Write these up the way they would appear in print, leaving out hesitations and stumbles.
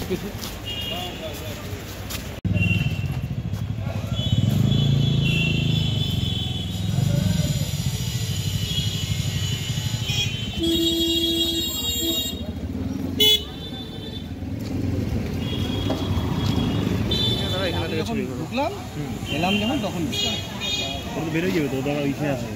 ঢুকলাম এলাম যখন তখন বেরোয় যাবে তো দাঁড়া ইচ্ছে আছে।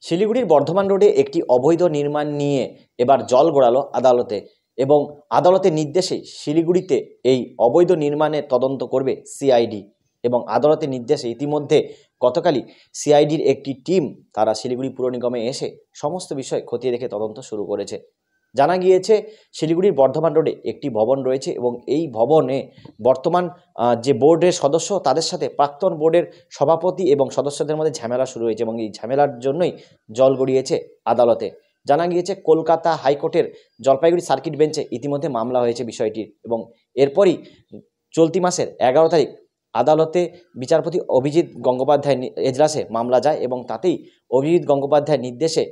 শিলিগুড়ির বর্ধমান রোডে একটি অবৈধ নির্মাণ নিয়ে এবার জল গড়ালো আদালতে এবং আদালতের নির্দেশে শিলিগুড়িতে এই অবৈধ নির্মাণের তদন্ত করবে সিআইডি এবং আদালতের নির্দেশে ইতিমধ্যে গতকালই সিআইডির একটি টিম তারা শিলিগুড়ি পুর নিগমে এসে সমস্ত বিষয় খতিয়ে দেখে তদন্ত শুরু করেছে। জানা গিয়েছে শিলিগুড়ির বর্ধমান রোডে একটি ভবন রয়েছে এবং এই ভবনে বর্তমান যে বোর্ডের সদস্য তাদের সাথে প্রাক্তন বোর্ডের সভাপতি এবং সদস্যদের মধ্যে ঝামেলা শুরু হয়েছে এবং এই ঝামেলার জন্যই জল গড়িয়েছে আদালতে। জানা গিয়েছে কলকাতা হাইকোর্টের জলপাইগুড়ি সার্কিট বেঞ্চে ইতিমধ্যে মামলা হয়েছে বিষয়টির এবং এরপরই চলতি মাসের 11 তারিখ আদালতে বিচারপতি অভিজিৎ গঙ্গোপাধ্যায় এজলাসে মামলা যায় এবং তাতেই অভিজিৎ গঙ্গোপাধ্যায়ের নির্দেশে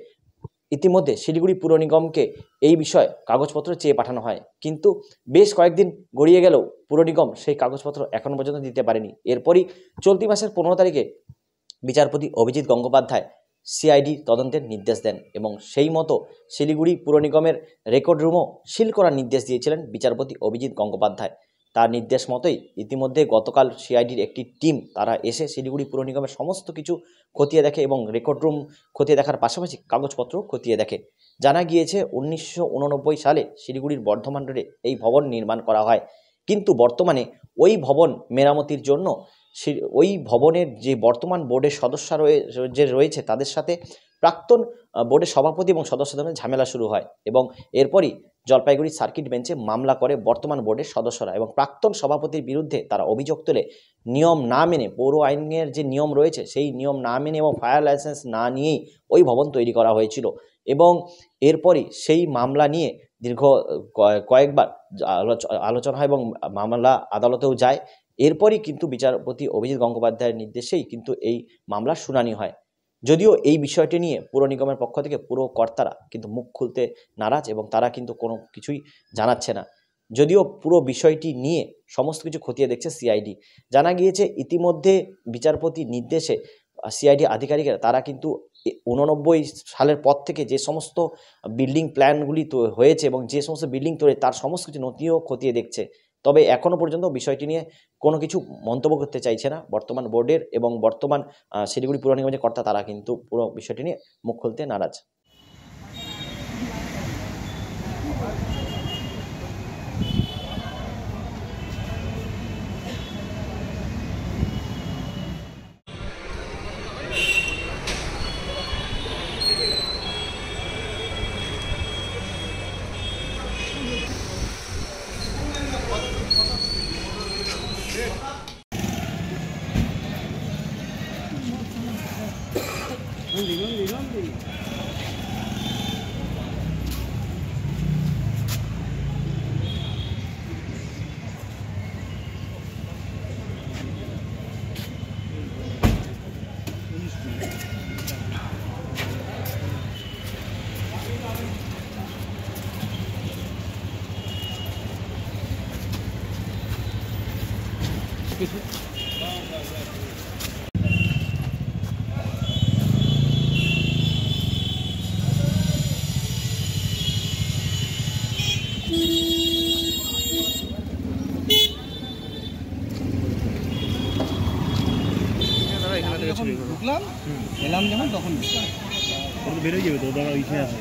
ইতিমধ্যে শিলিগুড়ি পুর নিগমকে এই বিষয়ে কাগজপত্র চেয়ে পাঠানো হয়, কিন্তু বেশ কয়েকদিন গড়িয়ে গেলেও পুর নিগম সেই কাগজপত্র এখনও পর্যন্ত দিতে পারেনি। এরপরই চলতি মাসের 15 তারিখে বিচারপতি অভিজিৎ গঙ্গোপাধ্যায় সিআইডি তদন্তের নির্দেশ দেন এবং সেই মতো শিলিগুড়ি পুর নিগমের রেকর্ড রুমও সিল করার নির্দেশ দিয়েছিলেন বিচারপতি অভিজিৎ গঙ্গোপাধ্যায়। তার নির্দেশ মতোই ইতিমধ্যে গতকাল সিআইডির একটি টিম তারা এসে শিলিগুড়ি পুর নিগমের সমস্ত কিছু খতিয়ে দেখে এবং রেকর্ড রুম খতিয়ে দেখার পাশাপাশি কাগজপত্র খতিয়ে দেখে। জানা গিয়েছে 1989 সালে শিলিগুড়ির বর্ধমান রোডে এই ভবন নির্মাণ করা হয়, কিন্তু বর্তমানে ওই ভবন মেরামতির জন্য ওই ভবনের যে বর্তমান বোর্ডের সদস্য রয়েছে তাদের সাথে প্রাক্তন বোর্ডের সভাপতি এবং সদস্যদের মধ্যে ঝামেলা শুরু হয় এবং এরপরই জলপাইগুড়ি সার্কিট বেঞ্চে মামলা করে বর্তমান বোর্ডের সদস্যরা এবং প্রাক্তন সভাপতির বিরুদ্ধে তারা অভিযোগ তোলে নিয়ম না মেনে, পৌর আইনের যে নিয়ম রয়েছে সেই নিয়ম না মেনে এবং ফায়ার লাইসেন্স না নিয়েই ওই ভবন তৈরি করা হয়েছিল এবং এরপরই সেই মামলা নিয়ে দীর্ঘ কয়েকবার আলোচনা হয় এবং মামলা আদালতেও যায়। এরপরই কিন্তু বিচারপতি অভিজিৎ গঙ্গোপাধ্যায়ের নির্দেশেই কিন্তু এই মামলার শুনানি হয়। যদিও এই বিষয়টি নিয়ে পুর নিগমের পক্ষ থেকে পুরো কর্তারা কিন্তু মুখ খুলতে নারাজ এবং তারা কিন্তু কোনো কিছুই জানাচ্ছে না, যদিও পুরো বিষয়টি নিয়ে সমস্ত কিছু খতিয়ে দেখছে সিআইডি। জানা গিয়েছে ইতিমধ্যে বিচারপতি নির্দেশে সিআইডি আধিকারিকেরা তারা কিন্তু 89 সালের পর থেকে যে সমস্ত বিল্ডিং প্ল্যানগুলি হয়েছে এবং যে সমস্ত বিল্ডিং তৈরি তার সমস্ত কিছু নথিও খতিয়ে দেখছে। তবে এখনও পর্যন্ত বিষয়টি নিয়ে কোনো কিছু মন্তব্য করতে চাইছে না বর্তমান বোর্ডের এবং বর্তমান শিলিগুড়ি পুর নিগমের যে কর্তা তারা কিন্তু পুরো বিষয়টি নিয়ে মুখ খুলতে নারাজ। ঢুকলাম এলাম যখন তখন বেরোয় যাবে তো দাঁড়া ইচ্ছে আছে।